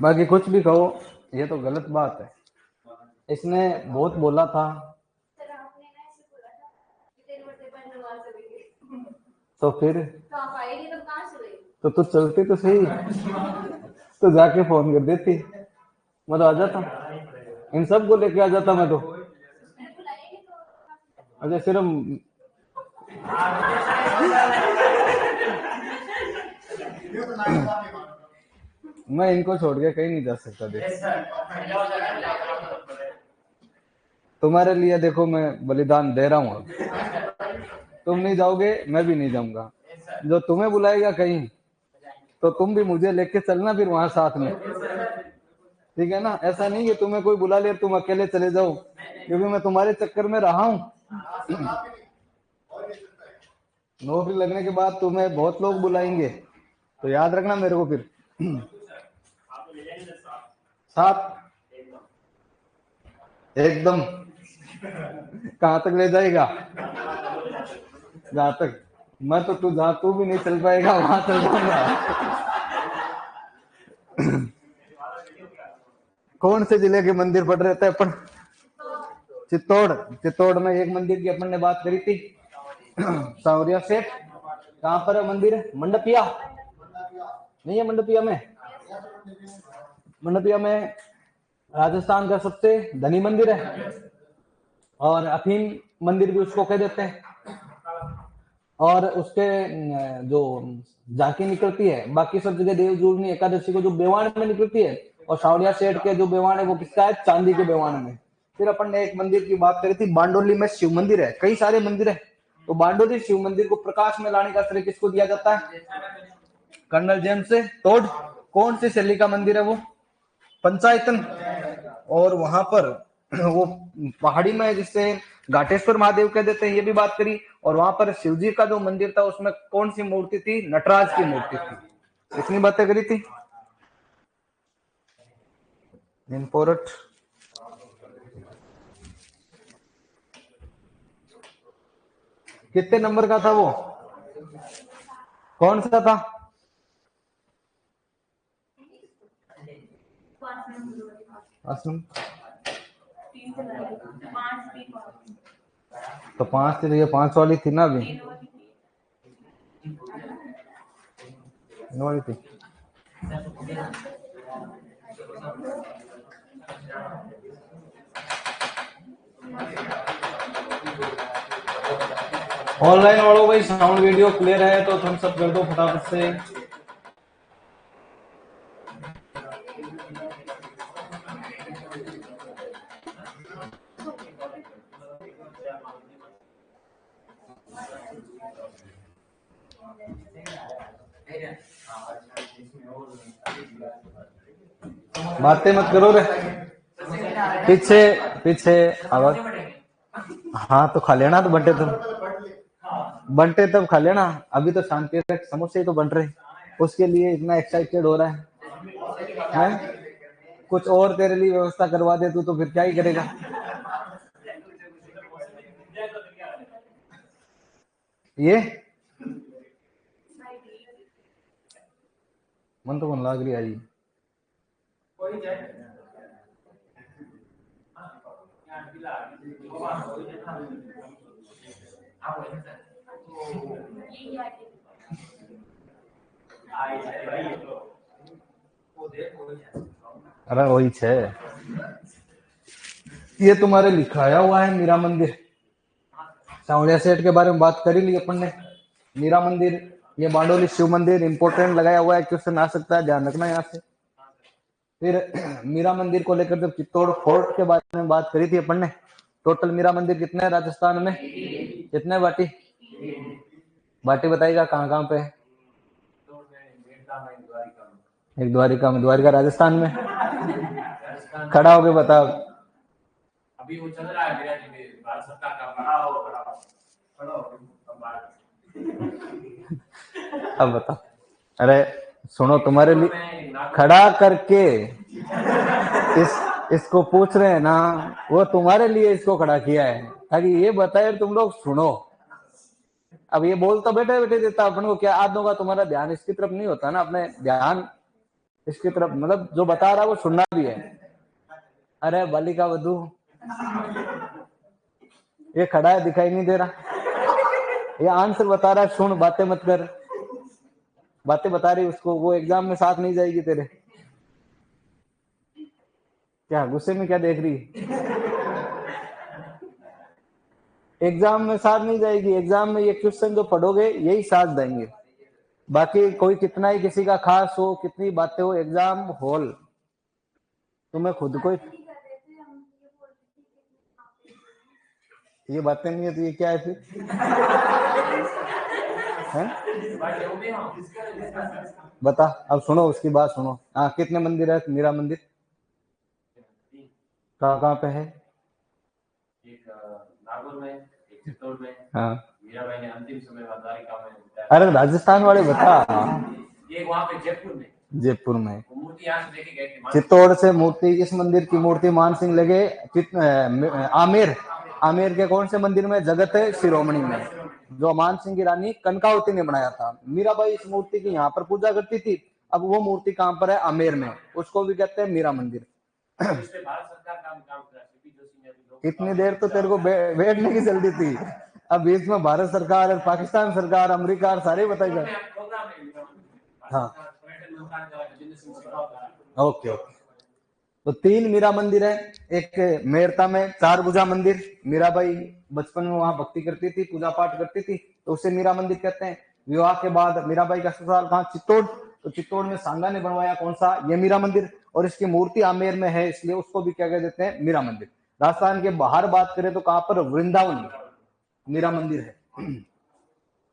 बाकी कुछ भी कहो, ये तो गलत बात है। इसने बहुत बोला था तो फिर तो तू चलती तो सही, तो जाके फोन कर देती, मैं तो आ जाता, इन सब को लेके आ जाता मैं तो। अच्छा सिर्फ मैं इनको छोड़ के कहीं नहीं जा सकता। तुम्हारे लिए देखो मैं बलिदान दे रहा हूँ, तुम नहीं जाओगे मैं भी नहीं जाऊंगा, जो तुम्हें बुलाएगा कहीं तो तुम भी मुझे लेके चलना फिर वहां साथ में, ठीक है ना? ऐसा नहीं कि तुम्हें कोई बुला ले तुम अकेले चले जाओ, क्योंकि मैं तुम्हारे चक्कर में रहा हूँ। नौकरी लगने के बाद तुम्हें बहुत लोग बुलाएंगे, तो याद रखना मेरे को फिर साथ एकदम। कहां तक ले जाएगा? जहां तक मैं तो तू जहां तू भी नहीं चल पाएगा वहां चल जाऊंगा। कौन से जिले के मंदिर पड़ रहे थे अपन? चित्तौड़। चित्तौड़ में एक मंदिर की अपन ने बात करी थी, सांवरिया सेठ। कहां पर है मंदिर? मंडपिया नहीं है? मंडपिया में, मंडपिया में राजस्थान का सबसे धनी मंदिर है, और अफीम मंदिर भी उसको कह देते हैं। और उसके जो झांकी निकलती है, बाकी सब जगह देवजूलनी एकादशी को जो बेवाण में निकलती है, और सावरिया सेठ के जो बेवाण है वो किसका है? चांदी के बेवाण में। फिर अपन ने एक मंदिर की बात करी थी, बांडोली में शिव मंदिर है, कई सारे मंदिर है, तो बांडोली शिव मंदिर को प्रकाश में लाने का श्रेय किसको दिया जाता है? कर्नल जेम्स से टोड। कौन सी शैली का मंदिर है वो? पंचायतन। और वहां पर वो पहाड़ी में है जिससे घाटेश्वर महादेव कह देते हैं, ये भी बात करी। और वहां पर शिव जी का जो मंदिर था उसमें कौन सी मूर्ति थी? नटराज की मूर्ति थी। इतनी बातें करी थी। इम्पोर्ट कितने नंबर का था वो? कौन सा था? तो 5 थी, तो ये 5 वाली थी ना अभी, वाली थी। ऑनलाइन वालों भाई साउंड वीडियो क्लियर है तो थम्स अप कर दो फटाफट से। बातें मत करो रे, पीछे पीछे आवाज। हाँ तो खा लेना, तो बंटे तब खा लेना, अभी तो शांति से समोसे ही तो बन रहे, उसके लिए इतना एक्साइटेड हो रहा है? कुछ और तेरे लिए व्यवस्था करवा दे तू तो फिर क्या ही करेगा? ये मन तो कौन लाग रही आई। अरे वही छे, ये तुम्हारे लिखाया हुआ है मीरा मंदिर। सांवरिया सेठ के बारे में बात करी ली अपन ने। मीरा मंदिर, ये बांडोली शिव मंदिर, इंपोर्टेंट लगाया हुआ है, क्वेश्चन आ सकता है, ध्यान रखना यहाँ से। फिर मीरा मंदिर को लेकर जब चित्तौड़ फोर्ट के बारे में बात करी थी अपन ने, टोटल मीरा मंदिर कितने हैं राजस्थान में? कितने बाटी? बाटी बताइएगा कहाँ कहाँ पे है? एक द्वारिका में, द्वारिका राजस्थान में। खड़ा होके बताओ। अभी वो चल रहा है भारत सरकार का, खड़ा हो अब बताओ। अरे सुनो, तुम्हारे लिए खड़ा करके इसको पूछ रहे हैं ना, वो तुम्हारे लिए इसको खड़ा किया है ताकि ये बताए तुम लोग सुनो। अब ये बोल तो बैठे बैठे देता अपन को, क्या आदों का तुम्हारा ध्यान इसकी तरफ नहीं होता ना, अपने ध्यान इसकी तरफ, मतलब जो बता रहा है वो सुनना भी है। अरे बालिका वधू, ये खड़ा है दिखाई नहीं दे रहा, ये आंसर बता रहा है, सुन, बातें मत कर, बातें बता रही उसको, वो एग्जाम में साथ नहीं जाएगी तेरे। क्या गुस्से में क्या देख रही? एग्जाम में साथ नहीं जाएगी, एग्जाम में ये क्वेश्चन जो पढ़ोगे यही साथ देंगे, बाकी कोई कितना ही किसी का खास हो, कितनी बातें हो, एग्जाम हॉल तुम्हें खुद को, ये बातें नहीं है तो ये क्या है फिर? है? बता, अब सुनो उसकी बात सुनो। हाँ, कितने मंदिर है मीरा मंदिर? कहाँ पे है? एक नागौर में, एक चित्तौड़ में। हाँ, मीराबाई ने अंतिम समय द्वारिका में। अरे राजस्थान वाले बता। ये वहाँ पे जयपुर में, जयपुर में मूर्ति यहाँ से लेके गए थे, चित्तौड़ से मूर्ति, इस मंदिर की मूर्ति मान सिंह लगे आमेर, आमेर के कौन से मंदिर में? जगत शिरोमणि में, जो मान सिंह की रानी कनकावती ने बनाया था। मीराबाई इस मूर्ति की यहाँ पर पूजा करती थी। अब वो मूर्ति कहाँ पर है? आमेर में, उसको भी कहते हैं मीरा मंदिर। इतनी देर तो तेरे को बैठने की जल्दी थी, अब बीच में भारत सरकार और पाकिस्तान सरकार, अमेरिका और सारे बताएगा। हाँ, ओके ओके। तो 3 मीरा मंदिर है, एक मेरता में 4 भुजा मंदिर, मीराबाई बचपन में वहां भक्ति करती थी, पूजा पाठ करती थी, तो उसे मीरा मंदिर कहते हैं। विवाह के बाद मीराबाई का ससुराल कहाँ? चित्तौड़, तो चित्तौड़ में सांगा ने बनवाया कौन सा? ये मीरा मंदिर, और इसकी मूर्ति आमेर में है, इसलिए उसको भी क्या कह देते हैं? मीरा मंदिर। राजस्थान के बाहर बात करें तो कहां पर? वृंदावन मीरा मंदिर है।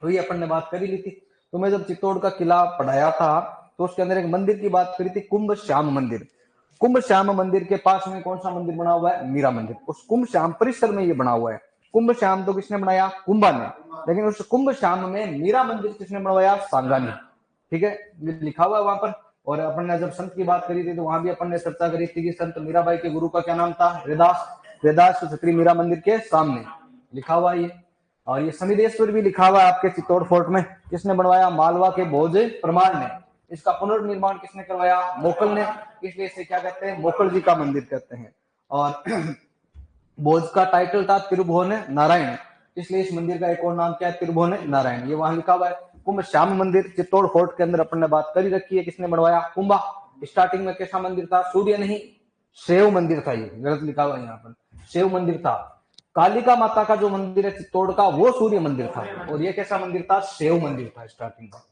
तो ये अपन ने बात कर ही ली थी। तो मैं जब चित्तौड़ का किला पढ़ाया था तो उसके अंदर एक मंदिर की बात करी थी, कुंभ श्याम मंदिर। कुंभ श्याम मंदिर के पास में कौन सा मंदिर बना हुआ है? मीरा मंदिर। उस कुंभ श्याम परिसर में ये बना हुआ है। कुंभ श्याम तो किसने बनाया? कुंभा ने, लेकिन उस कुंभ श्याम में मीरा मंदिर किसने बनवाया? सांगा ने। ठीक है, लिखा हुआ है वहां पर। और अपन ने जब संत की बात करी थी तो वहां भी अपन ने चर्चा करी थी कि संत मीराबाई के गुरु का क्या नाम था? रैदास। रैदास क्षत्रिय मीरा मंदिर के सामने लिखा हुआ ये। और ये शनिदेश्वर भी लिखा हुआ है आपके चित्तौड़ फोर्ट में। किसने बनवाया? मालवा के भोज परमार ने। इसका पुनर्निर्माण किसने करवाया? मोकल ने, इसलिए इसे क्या कहते हैं? मोकल जी का मंदिर कहते हैं। और भोज का टाइटल था त्रिभुवन नारायण, इसलिए इस मंदिर का एक और नाम क्या है? त्रिभुवन नारायण, ये वहां लिखा हुआ है। कुंभ श्याम मंदिर चित्तौड़ फोर्ट के अंदर अपन ने बात करी रखी है, किसने बनवाया? कुंभा। स्टार्टिंग में कैसा मंदिर था? सूर्य नहीं, शिव मंदिर था, ये गलत लिखा हुआ है यहाँ पर, शिव मंदिर था। कालिका माता का जो मंदिर है चित्तौड़ का, वो सूर्य मंदिर था, और ये कैसा मंदिर था? शिव मंदिर था स्टार्टिंग का,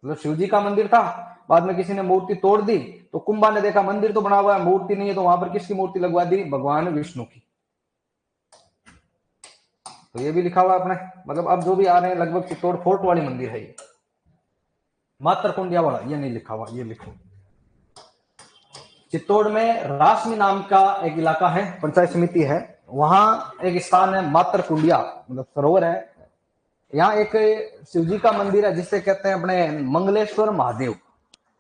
मतलब शिव जी का मंदिर था। बाद में किसी ने मूर्ति तोड़ दी तो कुंभा ने देखा मंदिर तो बना हुआ है, मूर्ति नहीं है, तो वहां पर किसकी मूर्ति लगवा दी? भगवान विष्णु की। तो ये भी लिखा हुआ है अपने, मतलब अब जो भी आ रहे हैं लगभग चित्तौड़ फोर्ट वाली मंदिर है ये। मातर कुंडिया वाला ये नहीं लिखा हुआ, ये लिखो। चित्तौड़ में रासमी नाम का एक इलाका है, पंचायत समिति है, वहां एक स्थान है मातर कुंडिया, मतलब सरोवर है। यहाँ एक शिवजी का मंदिर है जिसे कहते हैं अपने मंगलेश्वर महादेव।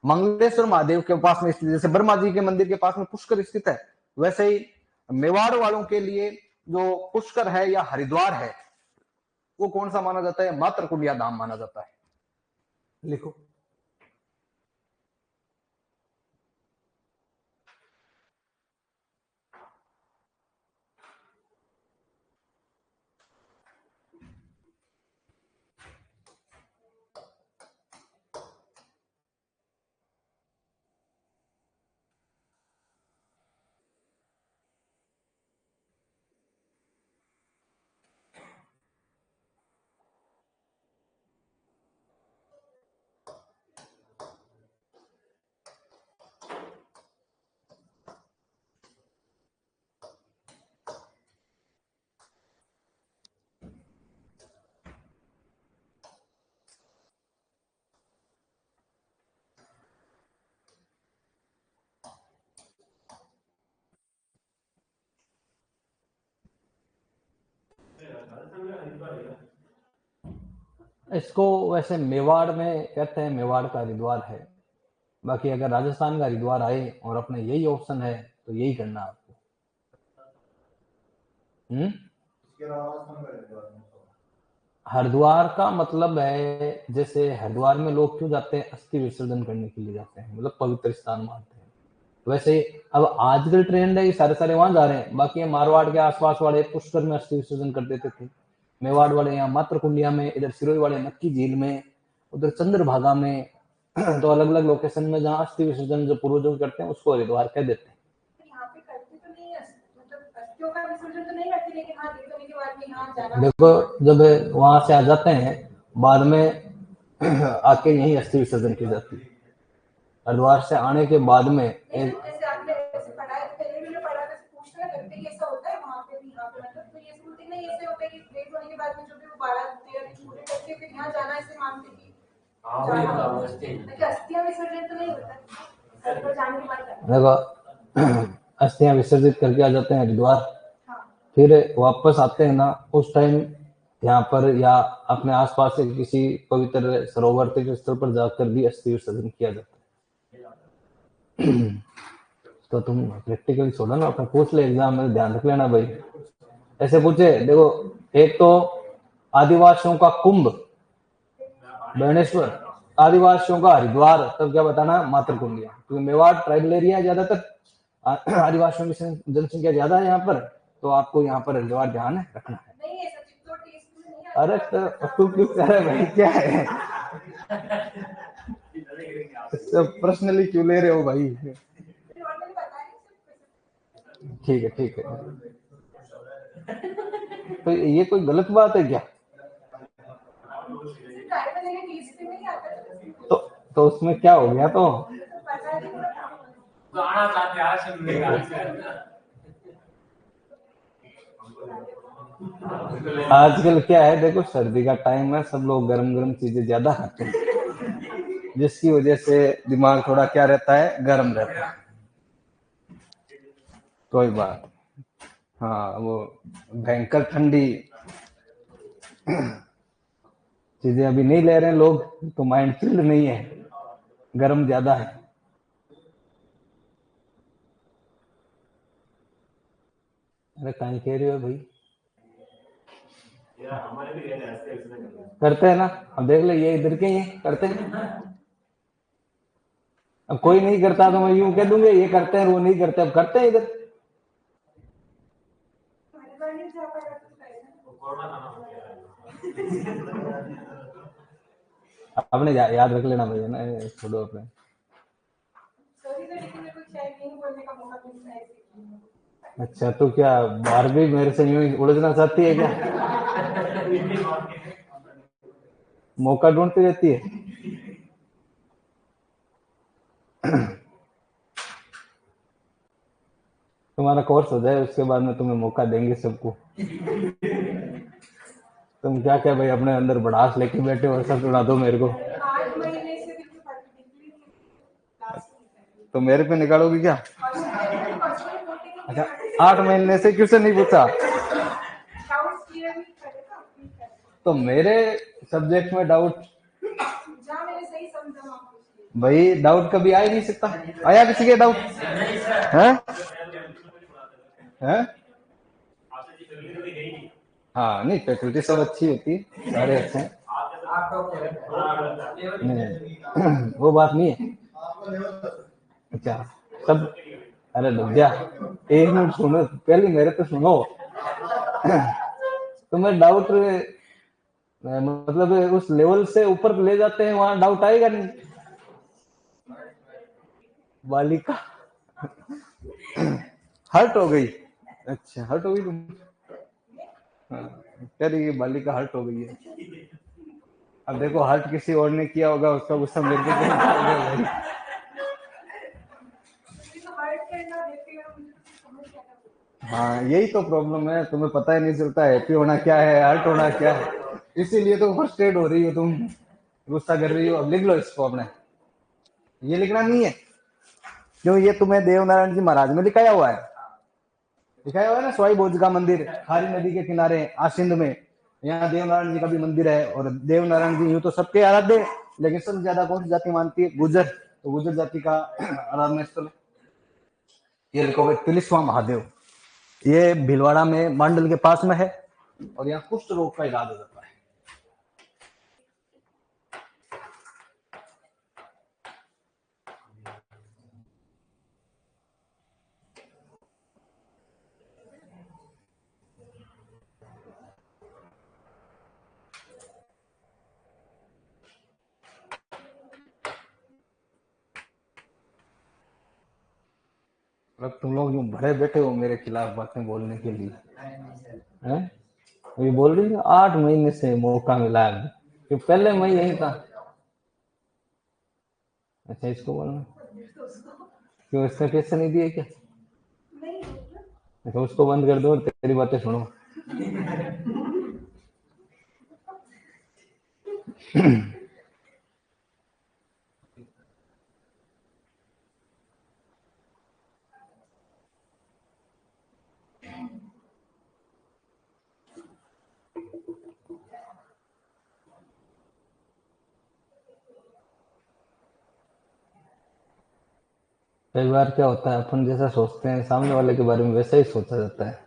मंगलेश्वर महादेव के पास में स्थित, जैसे ब्रह्मा जी के मंदिर के पास में पुष्कर स्थित है, वैसे ही मेवाड़ वालों के लिए जो पुष्कर है या हरिद्वार है, वो कौन सा माना जाता है? मातर कुंडिया धाम माना जाता है। लिखो। इसको वैसे मेवाड़ में कहते हैं, मेवाड़ का हरिद्वार है। बाकी अगर राजस्थान का हरिद्वार आए और अपने यही ऑप्शन है तो यही करना आपको। हरिद्वार का मतलब है, जैसे हरिद्वार में लोग क्यों जाते हैं? अस्थि विसर्जन करने के लिए जाते हैं, मतलब पवित्र स्थान मानते हैं। वैसे अब आजकल ट्रेंड है कि सारे वहां जा रहे हैं, बाकी मारवाड़ के आसपास वाले पुष्कर में अस्थि विसर्जन कर देते थे, मेवाड़ वाले यहाँ मातृकुंडिया में, इधर सिरोही वाले नक्की झील में, उधर चंद्रभागा में तो अलग अलग लोकेशन में जहाँ अस्थि विसर्जन जो पूर्वजों करते हैं उसको हरिद्वार कह देते हैं। देखो जब वहां से आ जाते हैं बाद में आके यही अस्थि विसर्जन की जाती है। हरिद्वार से आने के बाद में देखो अस्थियां विसर्जित करके आ जाते हैं हरिद्वार, फिर वापस आते हैं ना, उस टाइम यहाँ पर या अपने आसपास के किसी पवित्र सरोवर तीर्थ स्थल पर जाकर भी अस्थि विसर्जन किया जाता है। तो तुम प्रैक्टिकली छोड़ो ना, अपने पूछ ले एग्जाम में, ध्यान रख लेना भाई। ऐसे पूछे देखो, एक तो आदिवासियों का कुंभ बेणेश्वर, आदिवासियों का हरिद्वार, तब क्या बताना? मातृकुंडिया, क्योंकि मेवाड़ ट्राइबल एरिया है ज्यादातर, आदिवासियों की जनसंख्या ज्यादा है यहाँ पर, तो आपको यहाँ पर हरिद्वार ध्यान रखना है। अरे तो क्यों कह रहे भाई, क्या है पर्सनली क्यों ले रहे हो भाई? ठीक है तो ये कोई गलत बात है क्या? तो उसमें क्या हो गया? तो आजकल क्या है, देखो सर्दी का टाइम है, सब लोग गरम गरम चीजें ज्यादा खाते हैं, जिसकी वजह से दिमाग थोड़ा क्या रहता है, गर्म रहता है। कोई बात, हाँ वो भयंकर ठंडी चीजें अभी नहीं ले रहे हैं लोग, तो माइंड चिल्ड नहीं है, गर्म ज्यादा है। अरे कहीं कह रहे हो भाई? करते हैं ना, अब देख ले, ये इधर के ही करते हैं। अब कोई नहीं करता तो मैं यूं कह दूंगा ये करते हैं, वो नहीं करते, अब करते हैं इधर। आपने याद रख लेना भैया ना, छोड़ो अपने। अच्छा तो क्या बार भी मेरे से यूं उलझना चाहती है क्या? मौका ढूंढती रहती है। तुम्हारा कोर्स हो जाए उसके बाद में तुम्हें मौका देंगे सबको। तुम क्या क्या भाई अपने अंदर भड़ास लेके बैठे हो, सब सुना दो मेरे को। तो मेरे पे निकालोगी क्या? अच्छा 8 महीने से क्वेश्चन नहीं पूछा तो मेरे सब्जेक्ट में डाउट, भाई डाउट कभी आ ही नहीं सकता। आया किसी के डाउट है? हैं? हाँ नहीं, फैकल्टी सब अच्छी होती है, सारे अच्छे हैं, नहीं वो बात नहीं है। अच्छा सब, अरे लग जा, एक मिनट सुनो पहले, मेरे तो सुनो। तुम्हें डाउट मतलब उस लेवल से ऊपर ले जाते हैं, वहां डाउट आएगा नहीं। बालिका हर्ट हो गई? अच्छा हर्ट हो गई तुम? हाँ, कह रही है बालिका हर्ट हो गई है। अब देखो हर्ट किसी और ने किया होगा, उसका गुस्सा मेरे पे क्यों होगा? हाँ यही तो प्रॉब्लम है, तुम्हें पता ही नहीं चलता हैप्पी होना क्या है, हर्ट होना क्या है, इसीलिए तो फ्रस्ट्रेट हो रही हो तुम, गुस्सा कर रही हो। अब लिख लो इसको अपने, ये लिखना नहीं है क्यों, ये तुम्हें देवनारायण जी महाराज में लिखाया हुआ है, लिखाया हुआ है ना, स्वाई भोज का मंदिर खारी नदी के किनारे आसिंद में, यहाँ देवनारायण जी का भी मंदिर है। और देवनारायण जी यूं तो सबके आराध्य, लेकिन सबसे ज्यादा कौन सी जाति मानती है? गुर्जर, तो गुर्जर जाति का आराधना स्थल है। ये लिखोगे तिलिस्वा महादेव, ये भीलवाड़ा में मांडल के पास में है, और यहाँ कुष्ठ रोग का इलाज हो जाता है। अब तुम लोग जो भरे बैठे हो मेरे खिलाफ बातें बोलने के लिए, हैं? ये बोल रही है 8 महीने से मौका मिला है, कि पहले मैं यही था। अच्छा, इसको बोलना क्यों, इसने पैसे नहीं दिए क्या? अच्छा, उसको बंद कर दो और तेरी बातें सुनो। कई बार क्या होता है, अपन जैसा सोचते हैं सामने वाले के बारे में वैसा ही सोचा जाता है।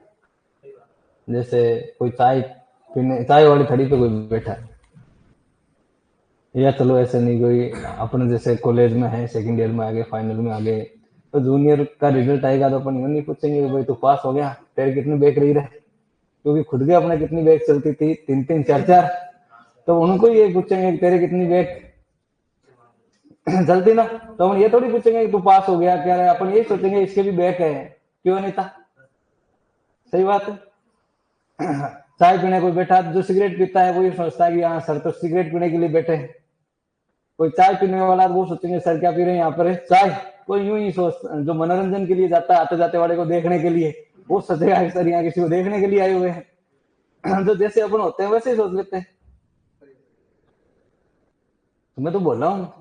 जैसे कोई चाय वाली थड़ी पे कोई बैठा है, या चलो ऐसे नहीं, कोई अपने जैसे कॉलेज में है, सेकंड ईयर में आ गए, फाइनल में आ गए, तो जूनियर का रिजल्ट आएगा तो अपन यूं नहीं पूछेंगे कि भाई तू पास हो गया, तेरे कितनी बैक रही रहे, क्योंकि खुद के अपने कितनी बैक चलती थी, 3-3 4-4, तो उनको ये पूछेंगे कि तेरे कितनी बैक चलती ना, तो हम ये थोड़ी पूछेंगे कि तू पास हो गया क्या, अपन यही सोचेंगे इसके भी बैक है, क्यों नहीं था। सही बात है। चाय पीने कोई बैठा, जो सिगरेट पीता है वो ये सोचता है कि हाँ सर तो सिगरेट पीने के लिए बैठे हैं। कोई चाय पीने वाला वो सोचेंगे सर क्या पी रहे हैं यहाँ पर चाय। कोई यूं ही सोच, जो मनोरंजन के लिए जाता है आते जाते वाले को देखने के लिए, वो सोचेगा सर यहाँ किसी को देखने के लिए आए हुए हैं। जो जैसे अपन होते हैं वैसे ही सोच लेते हैं। तो मैं तो बोल रहा हूँ,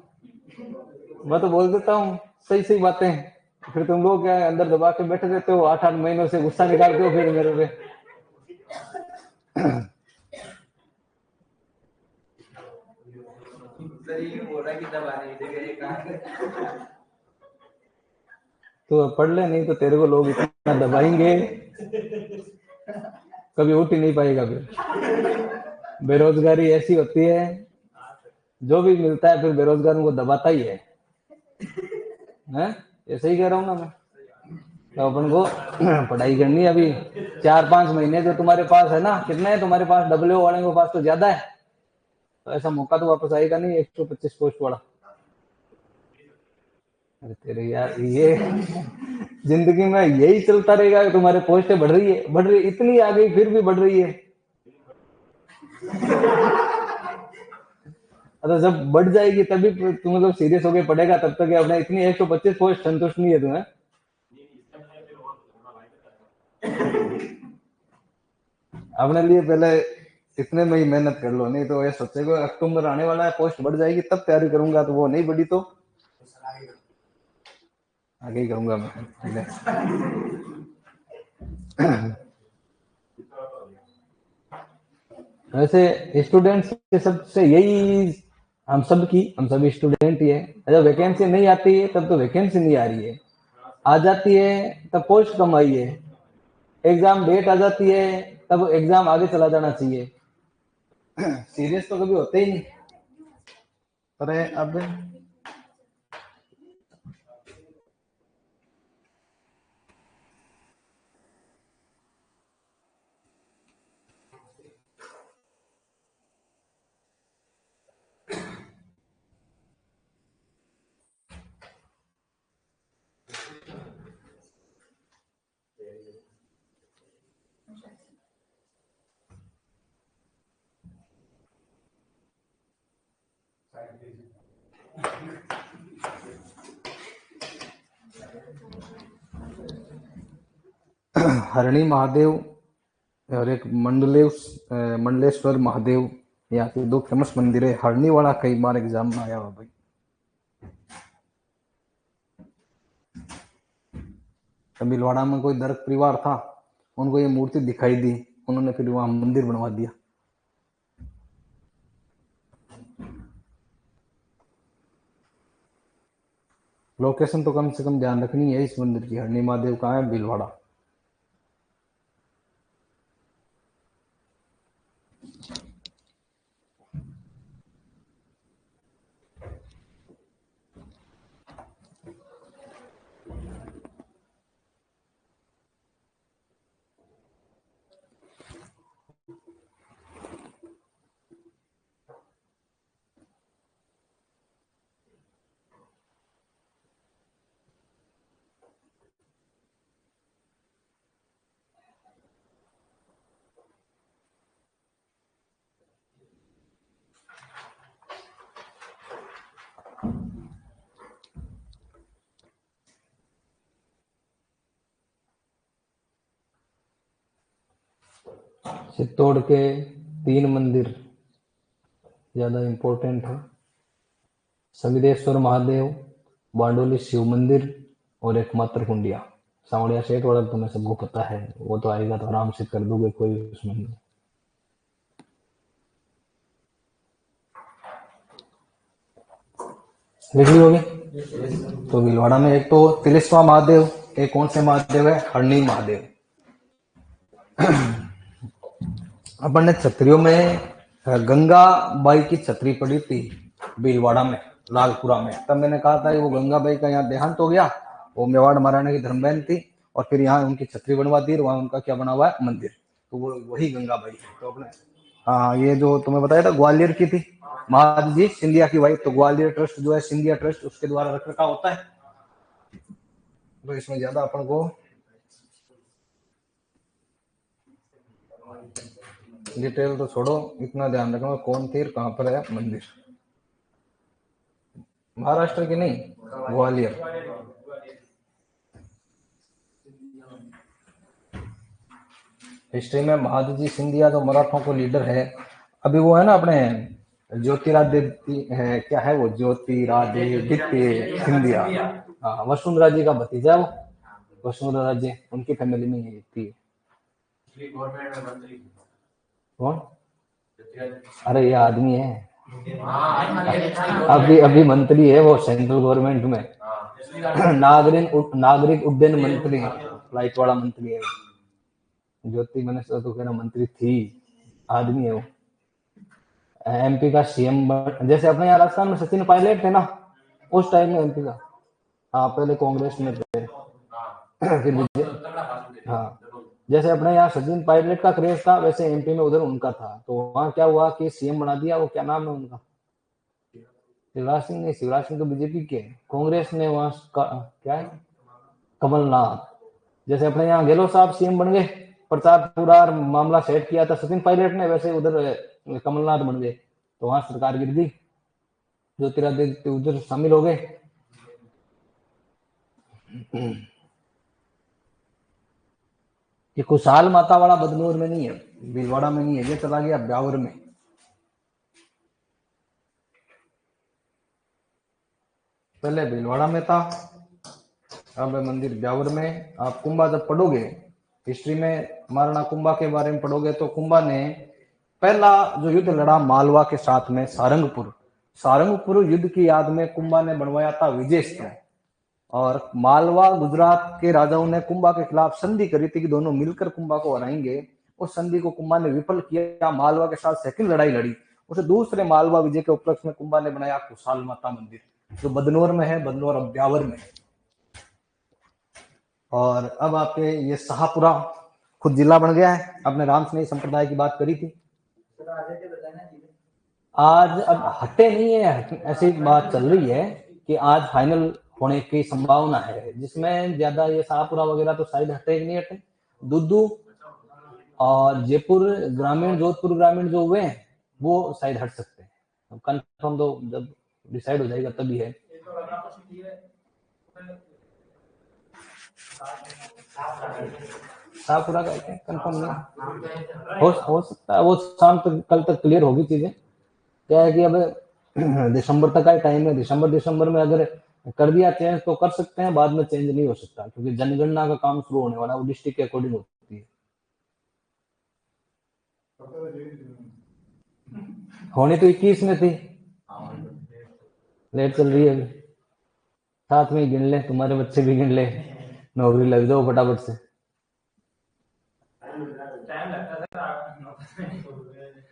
मैं तो बोल देता हूँ सही सही बातें, फिर तुम लोग क्या अंदर दबा के बैठे रहते हो, 8-8 महीनों से गुस्सा निकालते हो फिर मेरे पे। तो पढ़ ले, नहीं तो तेरे को लोग इतना दबाएंगे कभी उठ ही नहीं पाएगा फिर। बेरोजगारी ऐसी होती है, जो भी मिलता है फिर बेरोजगारों को दबाता ही है। ये सही कह रहा हूँ ना मैं? तो अपन को पढ़ाई करनी है अभी 4-5 महीने, जो तुम्हारे पास है ना, कितने है तुम्हारे पास, डब्ल्यू वाले के पास तो ज्यादा है, तो ऐसा मौका तो वापस आएगा नहीं 125 पोस्ट वाला। अरे तेरे यार, ये जिंदगी में यही चलता रहेगा कि तुम्हारे पोस्टें बढ़ रही है, बढ़ रही है, इतनी आ गई फिर भी बढ़ रही है। अच्छा, जब बढ़ जाएगी तभी तुम्हें तो सीरियस होकर पड़ेगा, तब तक अपने इतनी 125 पोस्ट संतुष्ट नहीं है तुम्हें। अपने लिए पहले इतने में ही मेहनत कर लो, नहीं तो ये सोचेगा अक्टूबर आने वाला है, पोस्ट बढ़ जाएगी तब तैयारी करूंगा, तो वो नहीं बढ़ी तो आगे ही करूंगा मैं। वैसे स्टूडेंट्स के सबसे यही, हम सभी स्टूडेंट ही है, जब वैकेंसी नहीं आती है तब तो वैकेंसी नहीं आ रही है, आ जाती है तब पोस्ट कम आई है, एग्जाम डेट आ जाती है तब एग्जाम आगे चला जाना चाहिए। सीरियस तो कभी होते ही नहीं। अरे अब हरणी महादेव और एक मंडलेश्वर महादेव, यहाँ के 2 फेमस मंदिर है। हरणी वाला कई बार एग्जाम में आया हुआ भाई। भीलवाड़ा में कोई दर्द परिवार था, उनको ये मूर्ति दिखाई दी, उन्होंने फिर वहां मंदिर बनवा दिया। लोकेशन तो कम से कम ध्यान रखनी है इस मंदिर की। हरणी महादेव कहाँ है? भीलवाड़ा। चित्तौड़ के 3 मंदिर ज्यादा इंपॉर्टेंट है, संगमेश्वर महादेव, बांडोली शिव मंदिर और एक मात्र कुंडिया। सावड़िया सेठ वाला तुम्हें सबको पता है, वो तो आएगा तो आराम से कर दोगे, कोई उसमें नहीं। लिख ली होगी। तो भीलवाड़ा में एक तो तिलेश्वर महादेव, एक कौन से महादेव है, हरणी महादेव। अपन ने छतरियों में गंगा बाई की छतरी पड़ी थी भीलवाड़ा में, लालपुरा में। तब मैंने कहा था कि वो गंगा बाई का यहाँ देहांत हो गया, वो मेवाड़ महाराणा की धर्मबहन थी, और फिर यहाँ उनकी छतरी बनवा दी, वहां उनका क्या बना हुआ है, मंदिर। तो वो वही गंगा बाई है। तो अपने हाँ, ये जो तुम्हें बताया था ग्वालियर की थी, महाराज जी सिंधिया की वाइफ। तो ग्वालियर ट्रस्ट जो है, सिंधिया ट्रस्ट, उसके द्वारा रख रखा होता है। तो इसमें ज्यादा अपन को डिटेल तो छोड़ो, इतना ध्यान रखना कौन थी, कहाँ पर है मंदिर। महाराष्ट्र की नहीं, ग्वालियर। हिस्ट्री में महादजी सिंधिया जो मराठों को लीडर है, अभी वो है ना अपने ज्योतिरादित्य है, क्या है वो, ज्योतिरादित्य सिंधिया। हाँ, वसुंधरा जी का भतीजा वो, वसुंधरा जी उनकी फैमिली में ही थी। कौन? अरे ये आदमी है, अभी मंत्री है वो सेंट्रल गवर्नमेंट में, नागरिक उड्डयन मंत्री, फ्लाइट वाला मंत्री है। ज्योति मैंने तो कहना मंत्री थी, आदमी है वो। एमपी का सीएम, जैसे अपने यहाँ राजस्थान में सचिन पायलट थे ना, उस टाइम में एमपी का। हाँ, पहले कांग्रेस में थे, फिर विजय। हाँ, जैसे अपने यहाँ सचिन पायलट का क्रेज था, वैसे एमपी में उधर उनका था। तो वहां क्या हुआ कि सीएम बना दिया, वो क्या नाम है उनका, शिवराज सिंह नहीं, शिवराज सिंह तो बीजेपी के, कांग्रेस ने वहां क्या है, कमलनाथ। जैसे अपने यहाँ गहलोत साहब सीएम बन गए, प्रचार पूरा मामला सेट किया था सचिन पायलट ने, वैसे उधर कमलनाथ बन गए। तो वहां सरकार गिर गई, ज्योतिरादित्य उधर शामिल हो गए। ये खुशहाल माता वाला बदनूर में नहीं है, भीलवाड़ा में नहीं है, ये चला गया ब्यावर में। पहले भीलवाड़ा में था, अब मंदिर ब्यावर में। आप कुंभा जब पढ़ोगे हिस्ट्री में, महाराणा कुंभा के बारे में पढ़ोगे, तो कुंभा ने पहला जो युद्ध लड़ा मालवा के साथ में, सारंगपुर युद्ध की याद में कुंभा ने बनवाया था विजय स्तंभ। और मालवा गुजरात के राजाओं ने कुंभा के खिलाफ संधि करी थी कि दोनों मिलकर कुंभा को हराएंगे। उस संधि को कुंभा ने विफल किया, मालवा के साथ सेकंड लड़ाई लड़ी। उसे दूसरे मालवा विजय के उपलक्ष्य में कुंभा ने बनाया खुशहाल माता मंदिर, जो बदनौर में है, बदनौर अब ब्यावर में। और अब आपके ये शाहपुरा खुद जिला बन गया है। आपने राम स्नेही संप्रदाय की बात करी थी, आज अब हटे नहीं है, ऐसी बात चल रही है कि आज फाइनल होने की संभावना है, जिसमें ज्यादा ये शाहपुरा वगैरह तो शायद हटे कि नहीं हटे। दुद्दू और जयपुर ग्रामीण, जोधपुर ग्रामीण जो हुए हैं, वो शायद हट सकते हैं। कंफर्म तो जब डिसाइड हो जाएगा तभी है। शाहपुरा का कंफर्म नहीं हो सकता है, वो शाम तक, कल तक क्लियर होगी चीजें। क्या है कि अब दिसंबर तक का टाइम है, दिसंबर में अगर कर दिया चेंज तो कर सकते हैं, बाद में चेंज नहीं हो सकता, क्योंकि जनगणना का काम शुरू होने वाला है, वो डिस्ट्रिक्ट के अकॉर्डिंग होती है। होनी तो 21 में थी, लेट चल रही है अभी। साथ में गिन ले, तुम्हारे बच्चे भी गिन ले, नौकरी लग जाओ फटाफट से।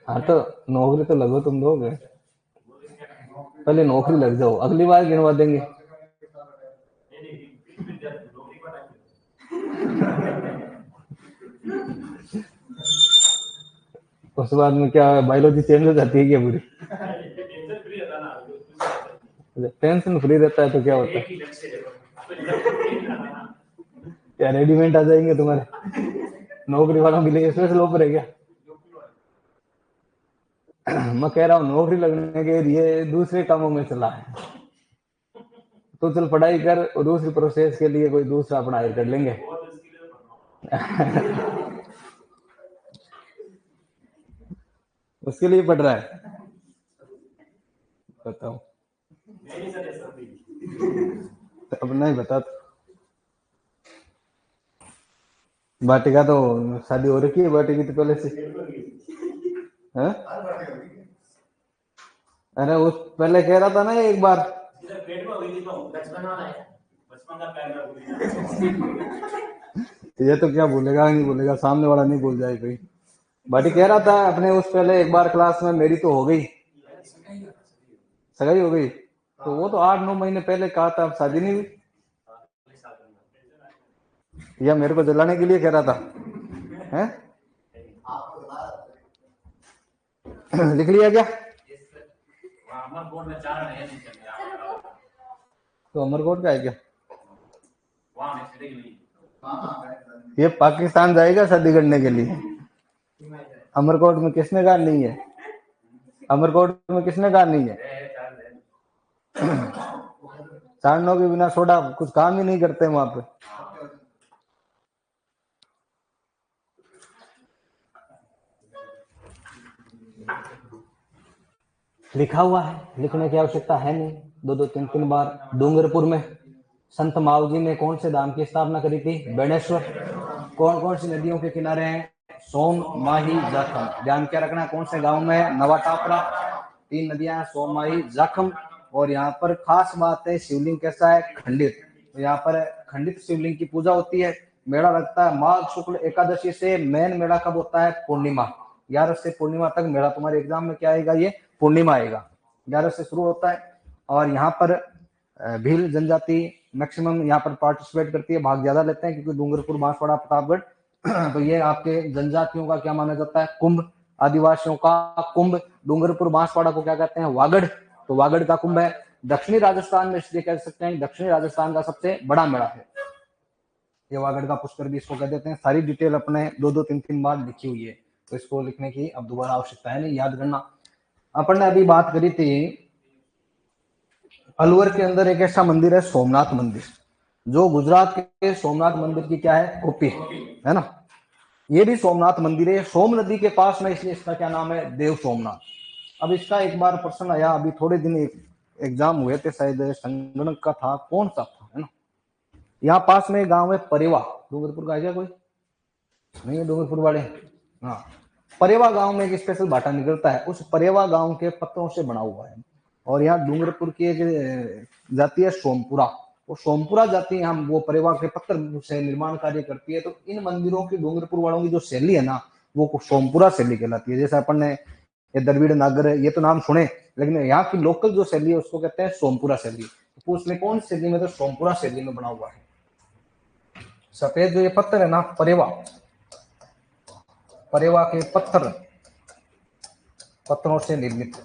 हाँ, तो नौकरी तो लगो तुम लोग, पहले नौकरी लग जाओ, अगली बार गिनवा देंगे। उस बाद में क्या बायोलॉजी चेंज हो जाती है क्या पूरी? टेंशन फ्री रहता है तो क्या होता है, क्या रेडीमेड आ जाएंगे तुम्हारे नौकरी वालों के लिए स्पेशल ऑफर है क्या? मैं कह रहा हूँ नौकरी लगने के लिए दूसरे कामों में चला है, तो चल पढ़ाई कर और दूसरी प्रोसेस के लिए कोई दूसरा पढ़ाई कर लेंगे। उसके लिए पढ़ रहा है, बताओ। तो अब नहीं बता। वाटिका तो शादी हो रखी है, वाटिका तो पहले से है? अरे उस पहले कह रहा था ना एक बार, ये तो क्या भूलेगा, नहीं भूलेगा, सामने वाला नहीं भूल जाए कोई। बाटी कह रहा था अपने उस पहले एक बार क्लास में मेरी तो हो गई, सगाई हो गई, तो वो तो 8-9 महीने पहले कहा था, अब शादी नहीं हुई। या मेरे को जलाने के लिए कह रहा था है? लिख लिया क्या? तो अमरकोट का है क्या? ये पाकिस्तान जाएगा शादी करने के लिए। अमरकोट में किसने कहा नहीं है? अमरकोट में किसने कहा नहीं है? 4-9 के बिना सोडा कुछ काम ही नहीं करते वहां पे। लिखा हुआ है, लिखने की आवश्यकता है नहीं। 2-2 3-3 बार। डूंगरपुर में संत माऊ जी ने कौन से धाम की स्थापना करी थी? बेणेश्वर। कौन कौन सी नदियों के किनारे हैं? सोम, माही, जाखम। ध्यान क्या रखना है, कौन से गांव में है? नवा टापरा। 3 नदियां हैं, सोम, माही, जाखम। और यहाँ पर खास बात है, शिवलिंग कैसा है? खंडित। तो यहाँ पर खंडित शिवलिंग की पूजा होती है। मेला लगता है माघ शुक्ल एकादशी से। मेन मेला कब होता है? पूर्णिमा। 11 से पूर्णिमा तक मेला। तुम्हारे एग्जाम में क्या आएगा? ये पूर्णिमा आएगा। 11 से शुरू होता है। और यहाँ पर भील जनजाति मैक्सिमम यहाँ पर पार्टिसिपेट करती है, भाग ज्यादा लेते हैं, क्योंकि डूंगरपुर, बांसवाड़ा, प्रतापगढ़ तो ये आपके जनजातियों का क्या माना जाता है? कुंभ। आदिवासियों का कुंभ। डूंगरपुर, बांसवाड़ा को क्या कहते हैं? वागड़। तो वागड़ का कुंभ है। दक्षिणी राजस्थान में इसलिए कह सकते हैं, दक्षिणी राजस्थान का सबसे बड़ा मेला है ये वागड़ का पुष्कर भी इसको कह देते हैं। सारी डिटेल अपने 2-2 3-3 बार लिखी हुई है, तो इसको लिखने की अब दोबारा आवश्यकता है नहीं, याद करना। अपन ने अभी बात करी थी अलवर के अंदर एक ऐसा मंदिर है, सोमनाथ मंदिर, जो गुजरात के सोमनाथ मंदिर की क्या है? कॉपी है ना। ये भी सोमनाथ मंदिर है, सोम नदी के पास में, इसलिए इसका क्या नाम है? देव सोमनाथ। अब इसका एक बार प्रश्न आया, अभी थोड़े दिन एग्जाम हुए थे, शायद संगणक का था, कौन सा था, है ना। यहाँ पास में गांव है परेवा। डूंगरपुर का है क्या कोई? नहीं है डूंगरपुर वाले? हाँ। परेवा गांव में एक स्पेशल भाटा निकलता है, उस परेवा गांव के पत्थरों से बना हुआ है। और यहाँ डूंगरपुर की एक जाति है सोमपुरा। वो सोमपुरा जाति यहाँ वो परेवा के पत्थर से निर्माण कार्य करती है। तो इन मंदिरों की, डूंगरपुर वालों की जो शैली है ना, वो सोमपुरा शैली कहलाती है। जैसे अपन ने ये द्रविड़, नागर, ये तो नाम सुने, लेकिन यहाँ की लोकल जो शैली है उसको कहते हैं सोमपुरा शैली। तो पूछ ले कौन शैली में? तो सोमपुरा शैली में बना हुआ है। सफेद जो ये पत्थर है ना, परेवा, परेवा के पत्थरों से निर्मित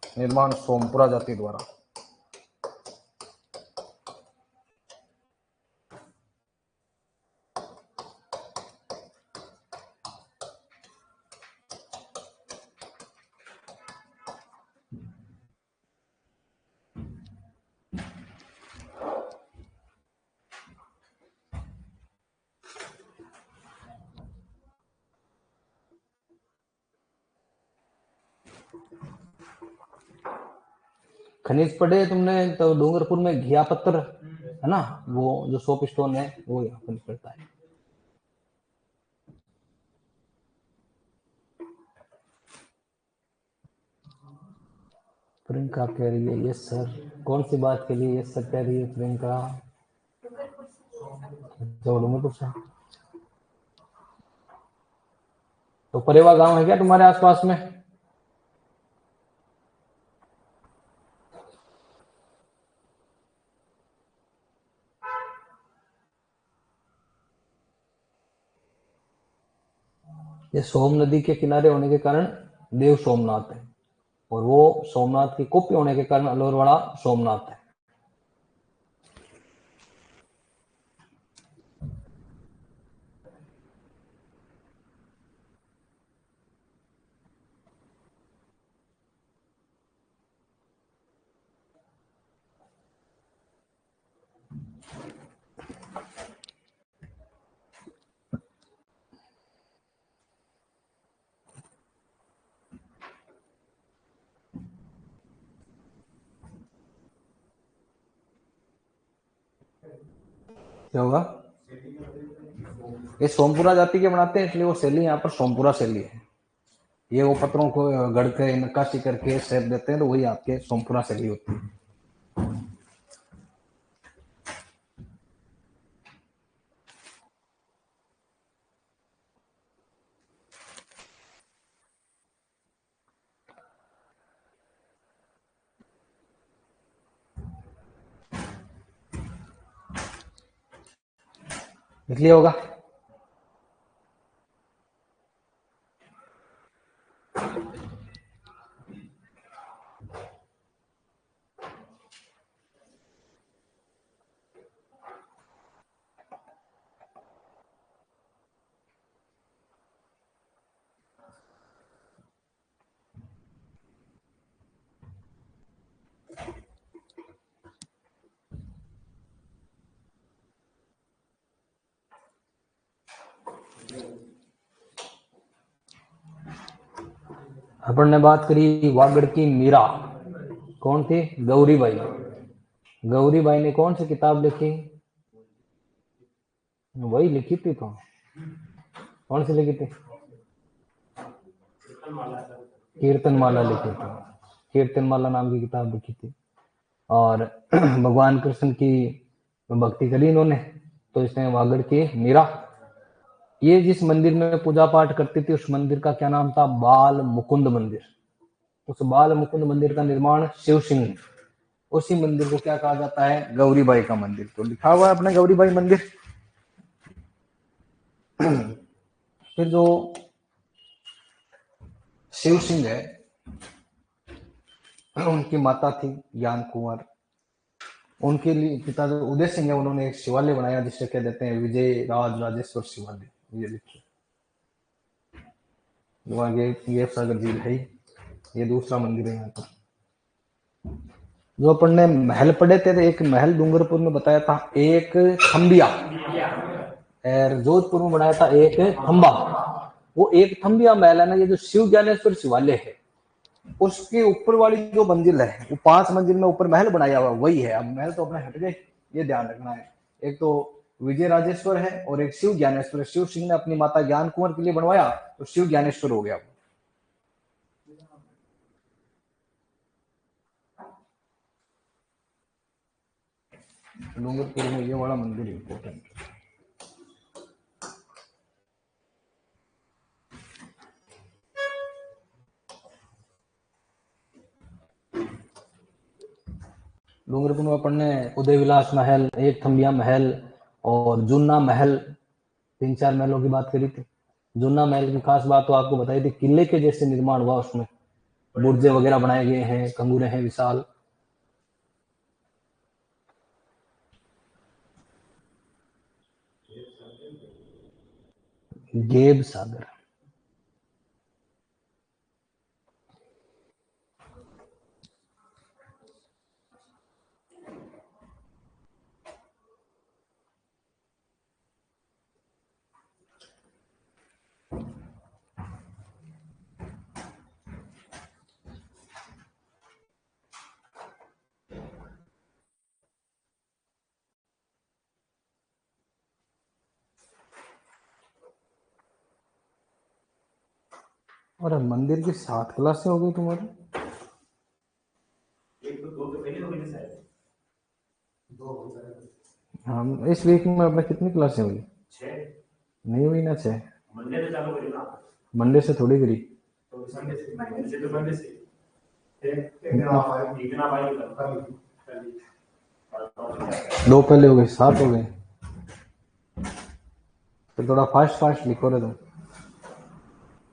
निर्माण सोमपुरा जाति द्वारा। खनिज पढ़े तुमने तो डूंगरपुर में घिया पत्थर है ना, वो जो सोप स्टोन है वो यहाँ पर निकलता है। प्रियंका कह रही है यस सर। कौन सी बात के लिए यस सर कह रही है प्रियंका? तो डूंगरपुर से। तो परेवा गांव है क्या तुम्हारे आसपास में? ये सोम नदी के किनारे होने के कारण देव सोमनाथ है, और वो सोमनाथ की कॉपी होने के कारण अलवर वाला सोमनाथ है। क्या होगा? ये सोमपुरा जाति के बनाते हैं, इसलिए वो शैली यहाँ पर सोमपुरा शैली है। ये वो पत्थरों को गढ़ के नक्काशी करके शेप देते हैं, तो वही आपके सोमपुरा शैली होती है। इसलिए होगा। अपन ने बात करी वागड़ की मीरा, कौन थी? गौरीबाई। गौरीबाई ने कौन सी किताब लिखी? वही लिखी थी। तो कौन सी लिखी थी? कीर्तनमाला लिखी थी। कीर्तनमाला नाम की किताब लिखी थी। और भगवान कृष्ण की भक्ति करी इन्होंने, तो इसने वागड़ की मीरा। ये जिस मंदिर में पूजा पाठ करती थी, उस मंदिर का क्या नाम था? बाल मुकुंद मंदिर। उस बाल मुकुंद मंदिर का निर्माण शिव सिंह ने। उसी मंदिर को क्या कहा जाता है? गौरीबाई का मंदिर। तो लिखा हुआ है अपने गौरीबाई मंदिर। फिर जो शिव सिंह है, उनकी माता थी ज्ञान कुंवर। उनके लिए पिता जो उदय सिंह है, उन्होंने एक शिवालय बनाया जिसे कह देते हैं विजय राज राजेश्वर शिवालय। ये लिखिए, ये सागर झील है, ये दूसरा मंदिर है यहाँ पर। जो अपन ने महल पढ़े थे, तो एक महल डूंगरपुर में बताया था, एक थम्बिया, और जोधपुर में बनाया था एक थम्बा। वो एक थम्बिया महल है ना, ये जो शिव ज्ञानेश्वर शिवालय है, उसके ऊपर वाली जो मंजिल है, वो 5 मंजिल में ऊपर महल बनाया हुआ वही है। अब महल तो अपने हट गए, ये ध्यान रखना है। एक तो विजय राजेश्वर है और एक शिव ज्ञानेश्वर। शिव सिंह ने अपनी माता ज्ञान कुंवर के लिए बनवाया, तो शिव ज्ञानेश्वर हो गया। डूंगरपुर में ये वाला मंदिर इंपॉर्टेंट। डूंगरपुर में अपन ने उदय विलास महल, एक थम्बिया महल और जूना महल, 3-4 महलों की बात करी थी। जूना महल की खास बात तो आपको बताई थी, किले के जैसे निर्माण हुआ, उसमें बुर्जे वगैरह बनाए गए हैं, कंगूरे हैं विशाल। गेब सागर। और मंदिर की 7 क्लासें हो गई तुम्हारी। हम इस वीक में अपने कितनी क्लासें हुई? 6 नहीं हुई ना। 6 मंडे से चालू करी ना, मंडे से थोड़ी करी। तो संडे से, मंडे से दो पहले हो गए, 7 हो गए। तो थोड़ा फास्ट लिखो रे तुम,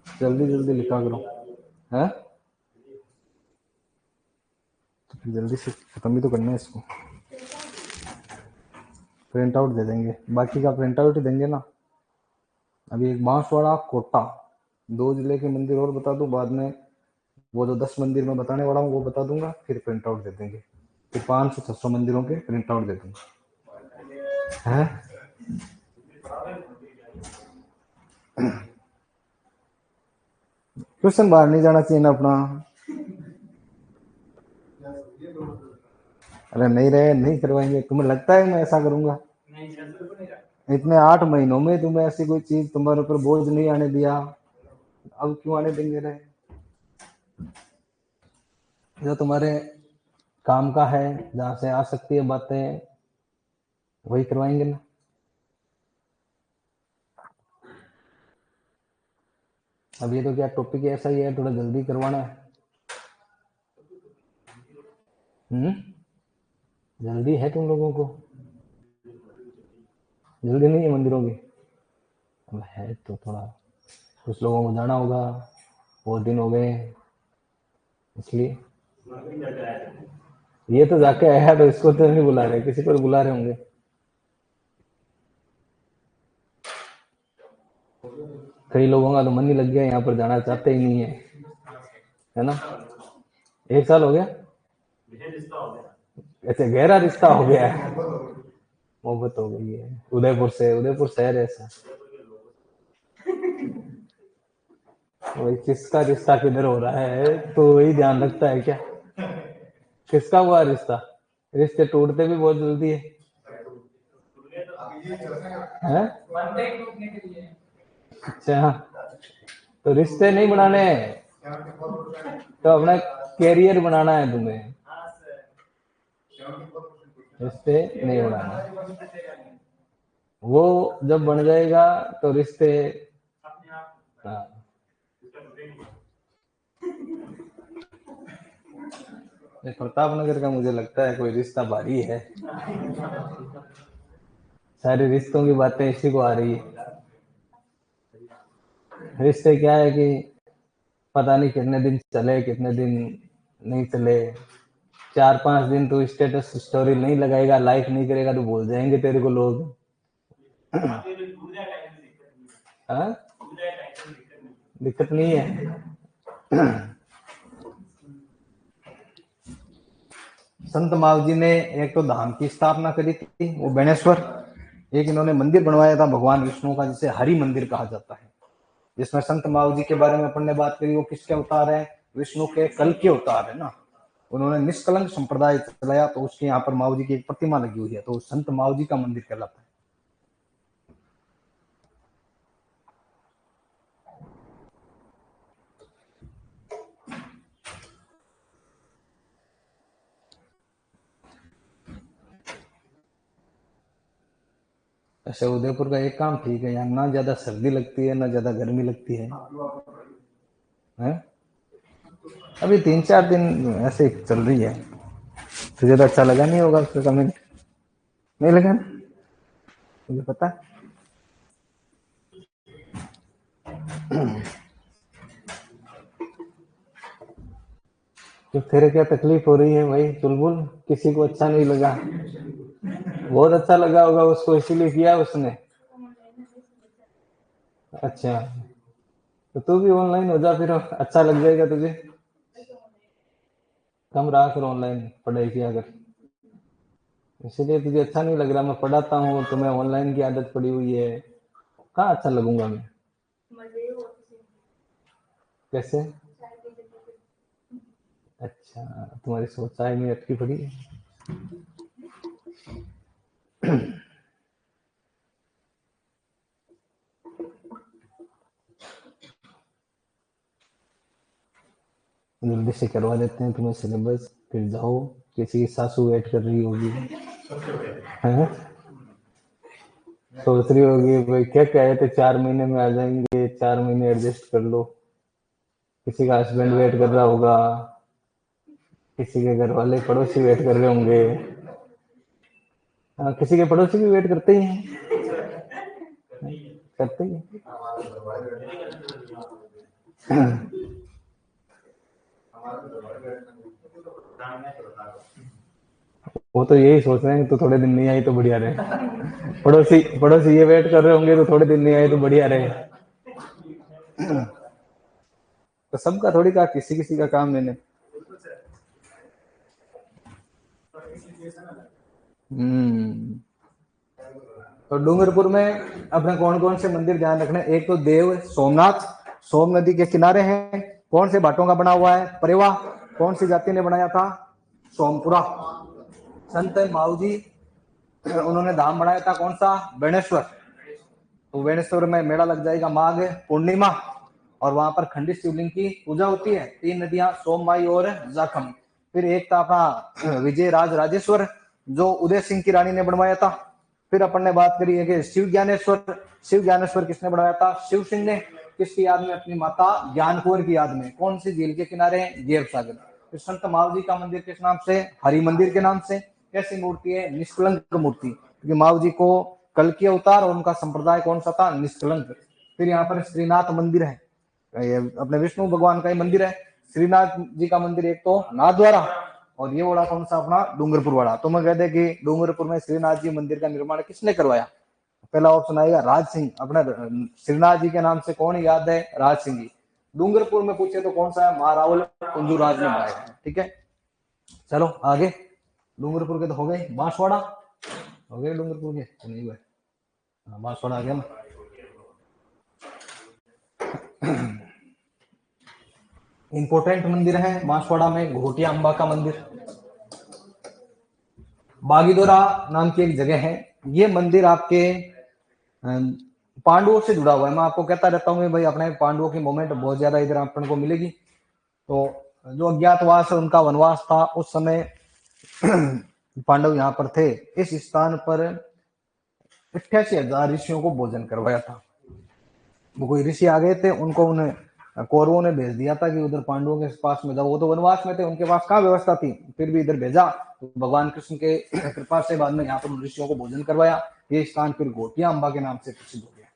जल्दी लिखा करो है। तो फिर जल्दी से खत्म भी तो करना है इसको। प्रिंट आउट दे देंगे, बाकी का प्रिंट आउट ही देंगे ना। अभी एक बांसवाड़ा, कोटा, 2 जिले के मंदिर और बता दूं बाद में। वो जो 10 मंदिर मैं बताने वाला हूँ वो बता दूंगा, फिर प्रिंट आउट दे देंगे। फिर 500-600 मंदिरों के प्रिंट आउट दे दूंगा है। क्वेश्चन बाहर नहीं जाना चाहिए ना अपना। अरे नहीं रहे, नहीं करवाएंगे। तुम्हें लगता है मैं ऐसा करूंगा? इतने 8 महीनों में तुम्हें ऐसी कोई चीज तुम्हारे ऊपर बोझ नहीं आने दिया, अब क्यों आने देंगे रहे? जो तुम्हारे काम का है, जहां से आ सकती है बातें, वही करवाएंगे ना। अब ये तो क्या टॉपिक ऐसा ही है, थोड़ा जल्दी करवाना है। जल्दी है तुम लोगों को? जल्दी नहीं है मंदिरों की? अब है तो थोड़ा, कुछ लोगों को जाना होगा, बहुत दिन हो गए इसलिए। ये तो जाके आया, तो इसको तो नहीं बुला रहे, किसी को बुला रहे होंगे। कई लोगों का तो मन ही लग गया, यहाँ पर जाना चाहते ही नहीं है ना। 1 साल हो गया, ऐसे गहरा रिश्ता हो गया है, मोहब्बत हो गई है। उदयपुर से, उदयपुर शहर ऐसा, वही किसका रिश्ता किधर हो रहा है तो वही ध्यान रखता है क्या? किसका हुआ रिश्ता? रिश्ते टूटते भी बहुत जल्दी है? अच्छा, तो रिश्ते नहीं बनाने, तो अपना कैरियर बनाना है तुम्हें, रिश्ते नहीं बनाना। वो जब बन जाएगा तो रिश्ते, हाँ। प्रतापनगर का मुझे लगता है कोई रिश्ता भारी है, सारे रिश्तों की बातें इसी को आ रही है। रिश्ते क्या है कि पता नहीं कितने दिन चले, कितने दिन नहीं चले। 4-5 दिन तो स्टेटस स्टोरी नहीं लगाएगा, लाइक नहीं करेगा तो भूल जाएंगे तेरे को लोग। हाँ, दिक्कत नहीं है। संत माव जी ने एक तो धाम की स्थापना करी थी, वो बेणेश्वर। एक इन्होंने मंदिर बनवाया था भगवान विष्णु का, जिसे हरि मंदिर कहा जाता है, जिसमें संत माव जी के बारे में अपन ने बात करी। वो किसके अवतार है? विष्णु के कल के अवतार है ना। उन्होंने निष्कलंक संप्रदाय चलाया, तो उसके यहाँ पर माव जी की एक प्रतिमा लगी हुई है, तो संत माव जी का मंदिर कहलाता है। ऐसे उदयपुर का एक काम ठीक है, यहाँ ना ज्यादा सर्दी लगती है ना ज्यादा गर्मी लगती है, अभी 3-4 दिन ऐसे ही चल रही है। तुझे तो अच्छा लगा नहीं होगा उसका कमेंट? नहीं लगा ना, मुझे पता है। तो तेरे क्या तकलीफ हो रही है भाई चुलबुल? किसी को अच्छा नहीं लगा? बहुत अच्छा लगा होगा उसको, इसीलिए किया उसने। अच्छा, तो तू भी ऑनलाइन हो जा फिर, अच्छा लग जाएगा तुझे। कम रहा कर ऑनलाइन पढ़ाई किया कर, इसीलिए तुझे अच्छा नहीं लग रहा। मैं पढ़ाता हूँ, तुम्हें ऑनलाइन की आदत पड़ी हुई है, कहाँ अच्छा लगूंगा मैं? कैसे? अच्छा, तुम्हारी सोच चाय में अटकी पड़ी है। जल्दी से करवा देते हैं तुम्हें सिलेबस, फिर जाओ। किसी की सासू वेट कर रही होगी, है? सोच रही होगी भाई क्या कहे थे 4 महीने में आ जाएंगे, 4 महीने एडजस्ट कर लो। किसी का हस्बैंड वेट कर रहा होगा, किसी के घर वाले पड़ोसी वेट कर रहे होंगे। किसी के पड़ोसी भी वेट करते ही हैं, करते ही हैं। वो तो यही सोच रहे हैं तो थोड़े दिन नहीं आई तो बढ़िया रहे। पड़ोसी पड़ोसी ये वेट कर रहे होंगे तो थोड़े दिन नहीं आए तो बढ़िया रहे। तो सबका थोड़ी का, किसी किसी का काम मैंने। तो डूंगरपुर में अपने कौन कौन से मंदिर ध्यान रखने? एक तो देव सोमनाथ, सोम नदी के किनारे हैं। कौन से भाटों का बना हुआ है? परेवा। कौन सी जाति ने बनाया था? सोमपुरा। संत माऊजी उन्होंने धाम बनाया था कौन सा, बेणेश्वर। तो बेणेश्वर में मेला लग जाएगा माघ पूर्णिमा, और वहां पर खंडित शिवलिंग की पूजा होती है। 3 नदियां सोमवाई और जाखम। फिर एक था अपना विजय राज राजेश्वर, जो उदय सिंह की रानी ने बनवाया था। फिर अपन ने बात करी है कि शिव ज्ञानेश्वर। शिव ज्ञानेश्वर किसने बनवाया था, शिव सिंह ने। किसकी याद में, अपनी माता ज्ञान कुंवर की याद में। कौन सी झील के किनारे, गेर सागर। फिर संत माव जी का मंदिर किस नाम से, हरि मंदिर के नाम से। कैसी मूर्ति है, निष्कलंक मूर्ति, क्योंकि माव जी को कल की अवतार और उनका संप्रदाय कौन सा था, निष्कलंक। फिर यहाँ पर श्रीनाथ मंदिर है, ये अपने विष्णु भगवान का ही मंदिर है। श्रीनाथ जी का मंदिर एक तो नाथद्वारा, और ये वाला कौन सा अपना, डूंगरपुर वाला। तो मैं कहते कि डूंगरपुर में श्रीनाथ जी मंदिर का निर्माण किसने करवाया। पहला ऑप्शन आएगा राज सिंह। अपने श्रीनाथ जी के नाम से कौन याद है, राज सिंह जी। डूंगरपुर में पूछे तो कौन सा है, महारावल कुंजूराज ने बनाया है। ठीक है, चलो आगे। डूंगरपुर के तो हो गए, बांसवाड़ा हो गए, डूंगरपुर के तो नहीं हुए। बांसवाड़ा आ गया ना। इंपोर्टेंट मंदिर है बांसवाड़ा में, घोटिया अंबा का मंदिर। बागीदोरा नाम की एक जगह है। ये मंदिर आपके पांडवों से जुड़ा हुआ है। मैं आपको कहता रहता हूँ भाई, अपने पांडवों की मोमेंट बहुत ज्यादा इधर अपन को मिलेगी। तो जो अज्ञातवास उनका वनवास था, उस समय पांडव यहाँ पर थे। इस स्थान पर 88,000 ऋषियों को भोजन करवाया था। वो कोई ऋषि आ गए थे, उनको उन्हें कौरवों ने भेज दिया था कि उधर पांडवों के पास में जाओ। वो तो वनवास में थे, उनके पास कहाँ व्यवस्था थी, फिर भी इधर भेजा। तो भगवान कृष्ण के कृपा से बाद में यहाँ पर ऋषियों को भोजन करवाया। ये स्थान फिर घोटिया अंबा के नाम से प्रसिद्ध हो गया।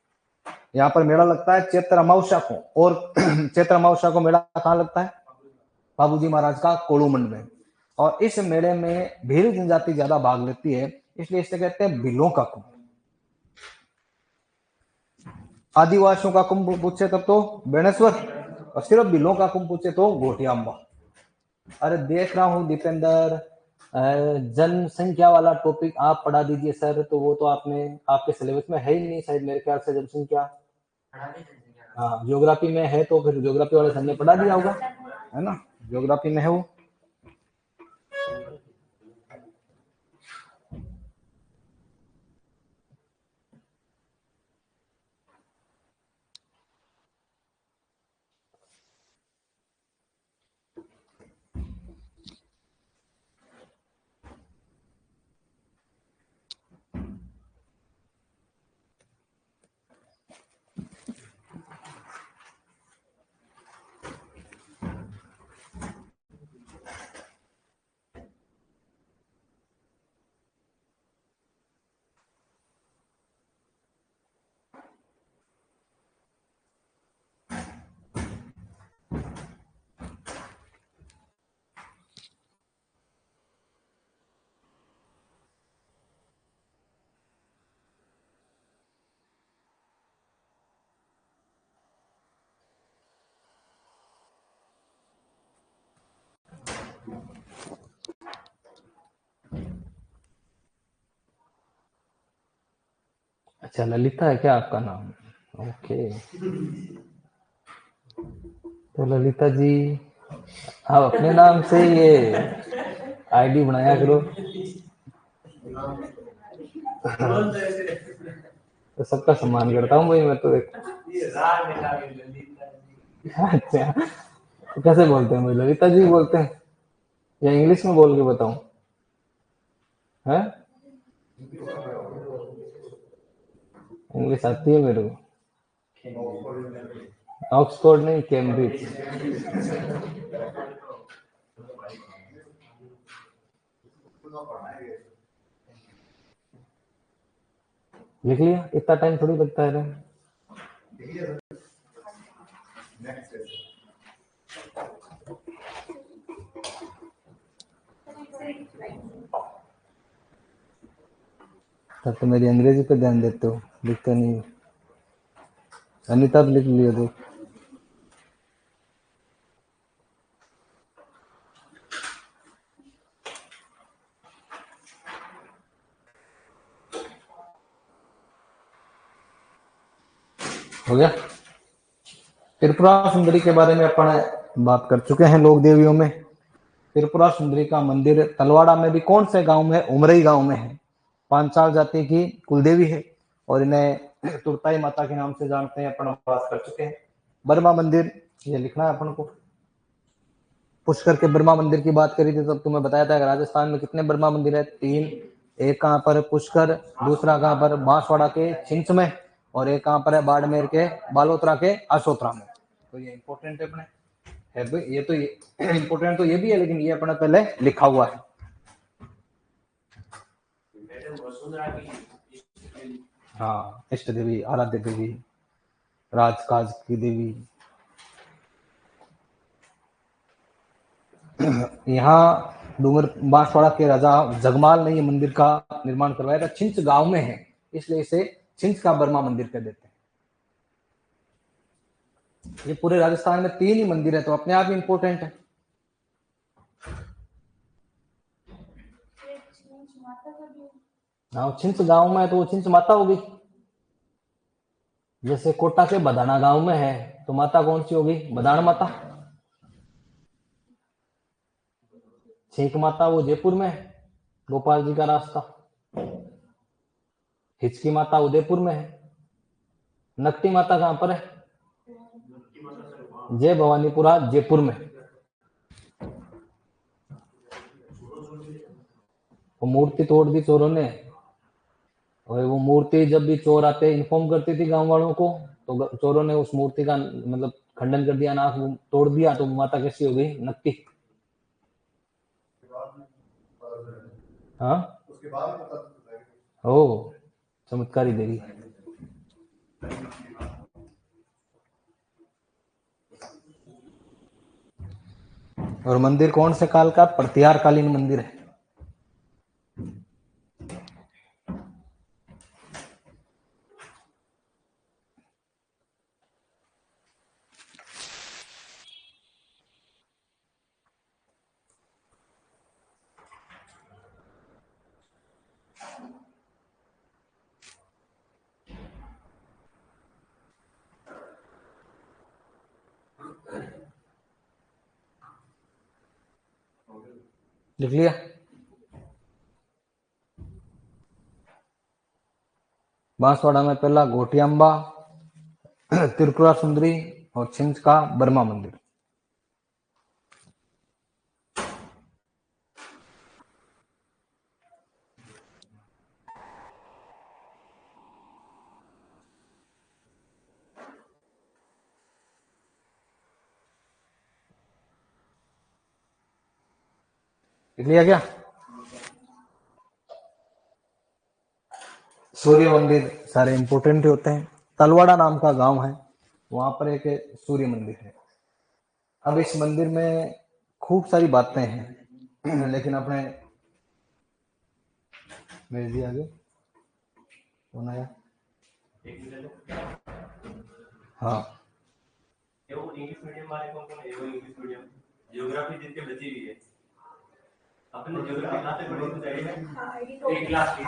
यहाँ पर मेला लगता है चैत्र अमावस्या को, और चैत्र अमावस्या को मेला कहाँ लगता है, बाबूजी महाराज का कोलूमंड में। और इस मेले में भील जनजाति ज्यादा भाग लेती है, इसलिए इसे कहते हैं भीलों का कुंभ। आदिवासियों का कुंभ पूछे तब तो बेणेश्वर, और सिर्फ भीलों का कुंभ पूछे तो घोटिया अंबा। अरे देख रहा हूँ दीपेंद्र, जनसंख्या वाला टॉपिक आप पढ़ा दीजिए सर। तो वो तो आपने, आपके सिलेबस में है ही नहीं शायद, मेरे ख्याल से जनसंख्या। हाँ, ज्योग्राफी में है, तो फिर ज्योग्राफी वाले सर ने पढ़ा दिया होगा, है ना, ज्योग्राफी में है वो। अच्छा, ललिता है क्या आपका नाम, ओके। तो ललिता जी, आप अपने नाम से ये आईडी बनाया करो। तो सबका सम्मान करता हूँ भाई मैं तो। एक अच्छा, तो कैसे बोलते हैं भाई, ललिता जी बोलते हैं या इंग्लिश में बोल के बताऊं, है इंग्लिश आती है मेरे को, ऑक्सफोर्ड नहीं, कैम्ब्रिज। लिख लिया, इतना टाइम थोड़ी लगता है। तब तो मेरी अंग्रेजी पे ध्यान देते हो, लिखते नहीं। अनिता भी लिख लिया तो हो गया। त्रिपुरा सुंदरी के बारे में अपन बात कर चुके हैं लोक देवियों में। त्रिपुरा सुंदरी का मंदिर तलवाड़ा में भी कौन से गांव में, उमरई गांव में है। पांचाल जाति की कुलदेवी है और इन्हें तुरताई माता के नाम से जानते हैं, अपन बात कर चुके हैं। बर्मा मंदिर ये लिखना है अपन को। पुष्कर के ब्रह्मा मंदिर की बात करी थी, तब तुम्हें बताया था कि राजस्थान में कितने ब्रह्मा मंदिर है, 3। एक कहाँ पर पुष्कर, दूसरा कहाँ पर बांसवाड़ा के छिंच में, और एक कहाँ पर है बाड़मेर के बालोतरा के आशोत्रा में। तो ये इंपॉर्टेंट है अपने, है भाई, ये तो इंपॉर्टेंट तो ये भी है, लेकिन ये अपना पहले लिखा हुआ है। हाँ, इष्ट देवी, आराध्य देवी, राजकाज की देवी। यहाँ डूंगर बांसवाड़ा के राजा जगमाल ने ये मंदिर का निर्माण करवाया था। छिंच गांव में है, इसलिए इसे छिंच का बर्मा मंदिर कह देते हैं। ये पूरे राजस्थान में 3 ही मंदिर है, तो अपने आप ही इंपॉर्टेंट है। हाँ, छिंच गांव में है तो वो छिंच माता होगी। जैसे कोटा के बदाना गांव में है तो माता कौन सी होगी? बदान माता। छेक माता वो जयपुर में है, गोपाल जी का रास्ता। हिचकी माता उदयपुर में है। नकटी माता कहां पर है? जय भवानीपुरा जयपुर में। वो मूर्ति तोड़ दी चोरों ने, और वो मूर्ति जब भी चोर आते इन्फॉर्म करती थी गांव वालों को, तो चोरों ने उस मूर्ति का मतलब खंडन कर दिया, नाक तोड़ दिया, तो माता कैसी हो गई? नकटी। हाँ, उसके बाद ओ चमत्कारी देवी। और मंदिर कौन से काल का? प्रतिहार कालीन मंदिर है। लिख लिया? बांसवाड़ा में पहला घोटियांबा, त्रिपुरा सुंदरी और छिंच का बर्मा मंदिर। लिख लिया क्या? सूर्य मंदिर सारे इंपोर्टेंट होते हैं। तलवाड़ा नाम का गांव है, वहां पर एक सूर्य मंदिर है। अब इस मंदिर में खूब सारी बातें हैं, लेकिन अपने भेज दिया आगे कौन आया? हाँ, इंग्लिश मीडियम वाले कौन कौन है? इंग्लिश मीडियम ज्योग्राफी जिनके बची हुई है, अपने ज्योग्राफी कहाँ तक पढ़ी है? एक क्लास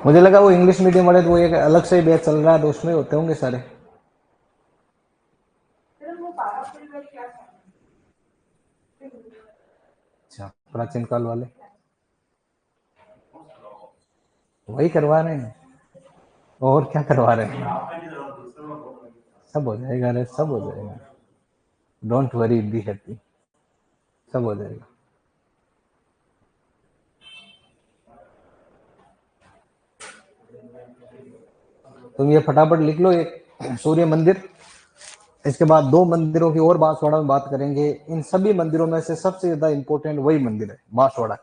मुझे लगा वो इंग्लिश मीडियम वाले तो वो एक अलग से बैच चल रहा है तो उसमें होते होंगे सारे। अच्छा, प्राचीन काल वाले वही करवा रहे हैं और क्या करवा रहे हैं। सब हो जाएगा, अरे सब हो जाएगा, डोंट वरी, बी हैप्पी, सब हो जाएगा। तुम ये फटाफट लिख लो, एक सूर्य मंदिर, इसके बाद 2 मंदिरों की और बांसवाड़ा में बात करेंगे। इन सभी मंदिरों में से सबसे ज्यादा इंपॉर्टेंट वही मंदिर है, बांसवाड़ा।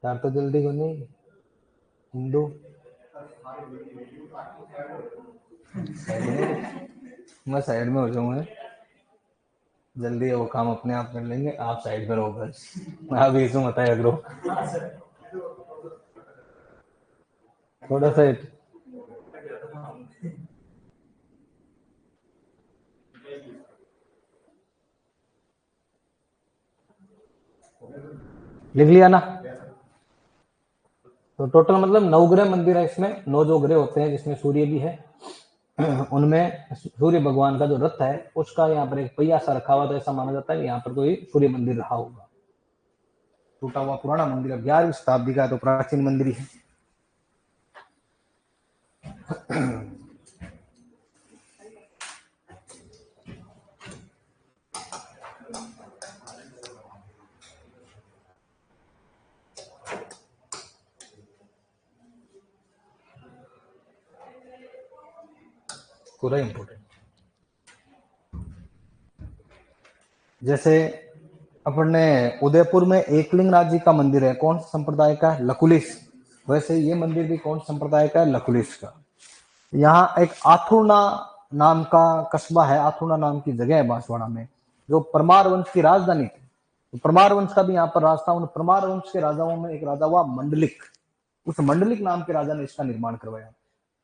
यार तो जल्दी को नहीं, हिंदू साइड में, मैं साइड में हो जाऊंगा, जल्दी है वो काम अपने आप कर लेंगे, आप साइड में रहो बस, आप इशू मत आया करो थोड़ा सा। लिख लिया ना? तो टोटल मतलब 9 ग्रह मंदिर है इसमें, 9 जो ग्रह होते हैं जिसमें सूर्य भी है, उनमें सूर्य भगवान का जो रथ है उसका यहाँ पर एक पहिया सा रखा हुआ, तो ऐसा माना जाता है कि यहाँ पर कोई सूर्य मंदिर रहा होगा। टूटा हुआ पुराना मंदिर है, 11वीं शताब्दी का, तो प्राचीन मंदिर ही है। पूरा इम्पोर्टेंट। जैसे अपन ने उदयपुर में एकलिंगनाथ जी का मंदिर है, कौन सा संप्रदाय का है? लकुलिश। वैसे ये मंदिर भी कौन संप्रदाय का है? लकुलिश का। यहाँ एक आथुर्ना नाम का कस्बा है, आथुर्ना नाम की जगह है बांसवाड़ा में, जो परमार वंश की राजधानी थी। तो परमार वंश का भी यहाँ पर राज था। उन परमार वंश के राजाओं में एक राजा हुआ मंडलिक, उस मंडलिक नाम के राजा ने इसका निर्माण करवाया।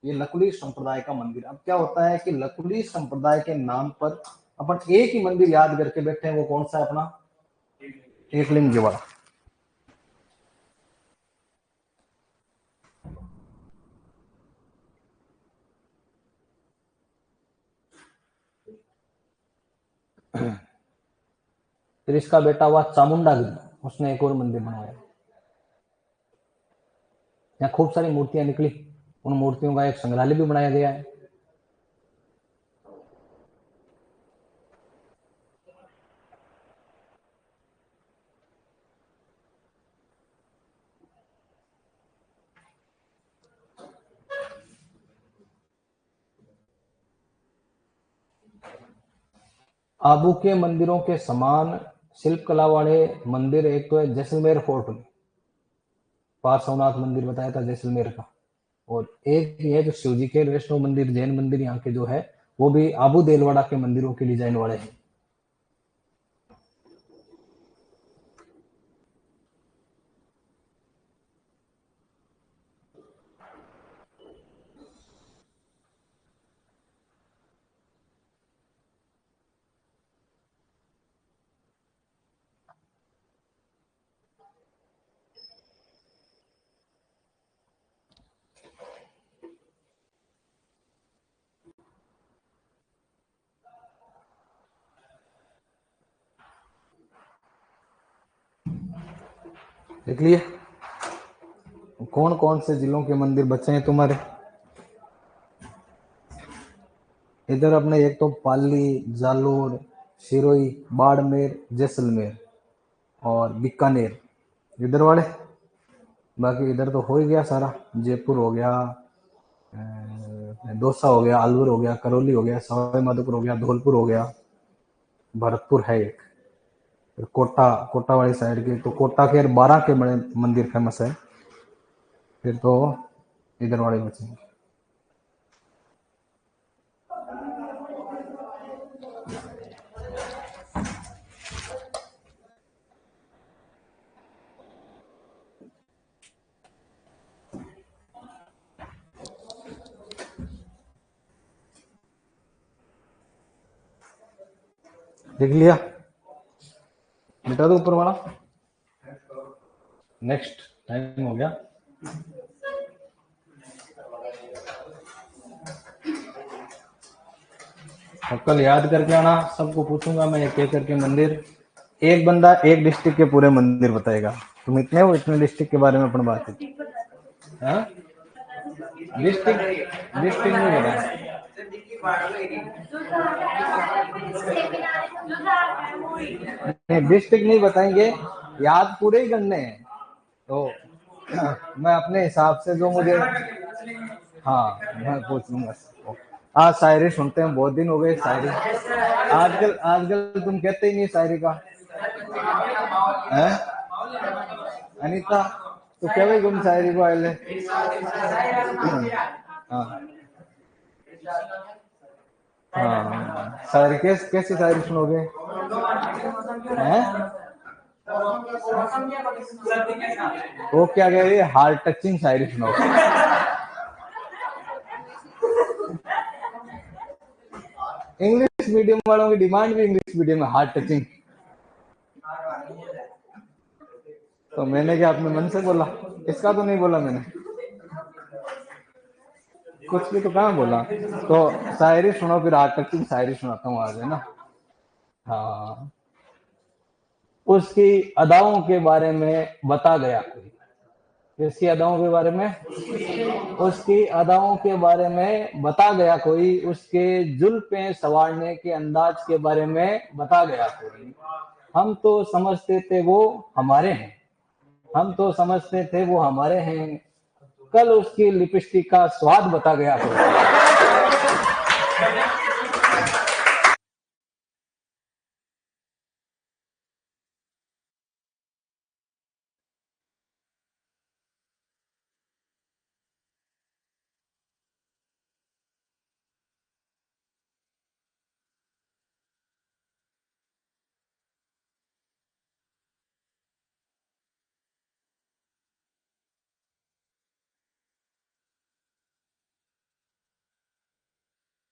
ये लकुली संप्रदाय का मंदिर। अब क्या होता है कि लकुली संप्रदाय के नाम पर अपन एक ही मंदिर याद करके बैठे हैं, वो कौन सा है? अपना एकलिंग जीवाड़ा। फिर इसका बेटा हुआ चामुंडागिरी, उसने एक और मंदिर बनाया। यहाँ खूब सारी मूर्तियां निकली, उन मूर्तियों का एक संग्रहालय भी बनाया गया है। आबू के मंदिरों के समान शिल्प कला वाले मंदिर एक तो है जैसलमेर फोर्ट में, पार्श्वनाथ मंदिर बताया था जैसलमेर का, और एक ये जो शिव जी के वैष्णव मंदिर, जैन मंदिर यहाँ के जो है, वो भी आबू देलवाड़ा के मंदिरों के डिजाइन वाले हैं। देख लिए कौन कौन से जिलों के मंदिर बचे हैं तुम्हारे? इधर अपने एक तो पाली, जालोर, सिरोही, बाड़मेर, जैसलमेर और बीकानेर, इधर वाले। बाकी इधर तो हो ही गया सारा, जयपुर हो गया, दौसा हो गया, अलवर हो गया, करौली हो गया, सवाई माधोपुर हो गया, धौलपुर हो गया, भरतपुर है एक, फिर कोटा, कोटा वाली साइड के तो कोटा के 12 के बड़े मंदिर फेमस है। फिर तो इधर वाले बचेंगे। देख लिया, मिटा दो ऊपर वाला। नेक्स्ट, टाइम हो गया। और कल याद करके आना, सबको पूछूंगा मैं एक एक करके मंदिर। एक बंदा एक डिस्ट्रिक्ट के पूरे मंदिर बताएगा। तुम इतने हो, इतने डिस्ट्रिक्ट के बारे में अपन बात है। डिस्ट्रिक्ट डिस्ट्रिक्ट नहीं बताया, नहीं डिस्ट्रिक्ट नहीं बताएंगे, याद पूरे ही करने हैं। तो मैं अपने हिसाब से जो मुझे, हाँ मैं पूछ लूंगा। आज शायरी सुनते हैं, बहुत दिन हो गए शायरी। आजकल आजकल तुम कहते ही नहीं शायरी का है अनीता, तो क्या भाई तुम शायरी को आए। हाँ हाँ, शायरी कैसी शायरी सुनोगे हैं? वो क्या कह रही है, हार्ट टचिंग शायरी सुनाओगे। इंग्लिश मीडियम वालों की डिमांड भी इंग्लिश मीडियम में, हार्ट टचिंग। तो मैंने क्या अपने मन से बोला, इसका तो नहीं बोला मैंने, कुछ भी तो कहाँ बोला। तो शायरी सुनो, फिर हार्ट टचिंग शायरी सुनाता हूँ आज, है ना। हाँ, उसकी अदाओं के बारे में बता गया कोई। किसकी अदाओं के बारे में? उसकी अदाओं के बारे में बता गया कोई, उसके जुल्फे संवारने के अंदाज के बारे में बता गया कोई। हम तो समझते थे वो हमारे हैं, हम तो समझते थे वो हमारे हैं, कल उसकी लिपस्टिक का स्वाद बता गया कोई।